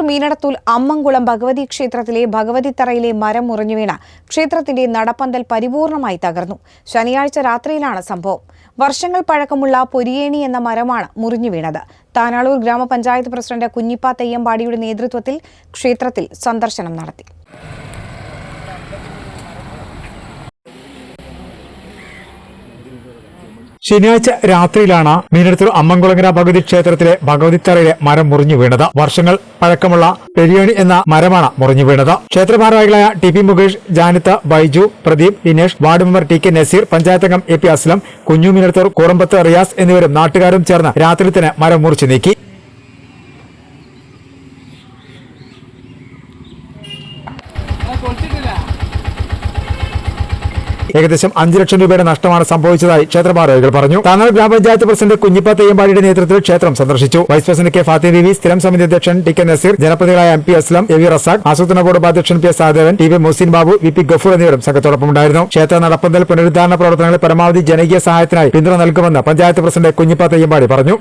മീനടത്തൂൽ അമ്മംകുളം ഭഗവതി ക്ഷേത്രത്തിലെ ഭഗവതിത്തറയിലെ മരം മുറിഞ്ഞു വീണ ക്ഷേത്രത്തിന്റെ നടപ്പന്തൽ പരിപൂർണമായി തകർന്നു. ശനിയാഴ്ച രാത്രിയിലാണ് സംഭവം. വർഷങ്ങൾ പഴക്കമുള്ള പൊരിയേണി എന്ന മരമാണ് മുറിഞ്ഞു വീണത്. താനാളൂർ ഗ്രാമപഞ്ചായത്ത് പ്രസിഡന്റ് കുഞ്ഞിപ്പ തെയ്യമ്പാടിയുടെ നേതൃത്വത്തിൽ ക്ഷേത്രത്തിൽ സന്ദർശനം നടത്തി. ശനിയാഴ്ച രാത്രിയിലാണ് മീനടത്തൂർ അമ്മംകുളങ്ങര ഭഗവതി ക്ഷേത്രത്തിലെ ഭഗവതിത്തറയിലെ മരം മുറിഞ്ഞു വീണത്. വർഷങ്ങൾ പഴക്കമുള്ള പെരിയേണി എന്ന മരമാണ് മുറിഞ്ഞു വീണത്. ക്ഷേത്ര ഭാരവാഹികളായ T P. Mukesh, Janitha, Baiju, Pradeep, Dinesh, ward member T K. Naseer, panchayat അംഗം എ.പി. അസ്ലം, കുഞ്ഞു മീനടത്തൂർ, കൂറമ്പത്ത് റിയാസ് എന്നിവരും നാട്ടുകാരും ചേർന്ന് രാത്രി തന്നെ മരം മുറിച്ചു നീക്കി. ഏകദേശം 5 ലക്ഷം രൂപയുടെ നഷ്ടമാണ് സംഭവിച്ചതായി ക്ഷേത്ര ഭാരവാഹികൾ പറഞ്ഞു. താനാളൂർ ഗ്രാമപഞ്ചായത്ത് പ്രസിഡന്റ് കുഞ്ഞിപ്പ തെയ്യമ്പാടിയുടെ നേതൃത്വത്തിൽ ക്ഷേത്രം സന്ദർശിച്ചു. Vice president K. Fathima Beevi, സ്ഥിരം സമിതി അധ്യക്ഷൻ ടി.കെ. നസീർ, ജനപ്രതിനിധികളായ എം.പി. അസ്ലം, എ.വി. റസാഖ്, ആസൂത്രണ ബോർഡ് ഉപാധ്യക്ഷൻ P. Sahadevan, T V. Muhsin Babu, V P. Gafoor എന്നിവരും സംഘത്തോടൊപ്പമുണ്ടായിരുന്നു. ക്ഷേത്ര നടപ്പന്തൽ പുനരുദ്ധാരണ പ്രവർത്തനങ്ങളിൽ പരമാവധി ജനകീയ സഹായത്തിനായി പിന്തുണ നൽകുമെന്ന് പഞ്ചായത്ത് പ്രസിഡന്റ് കുഞ്ഞിപ്പ തെയ്യമ്പാടി പറഞ്ഞു.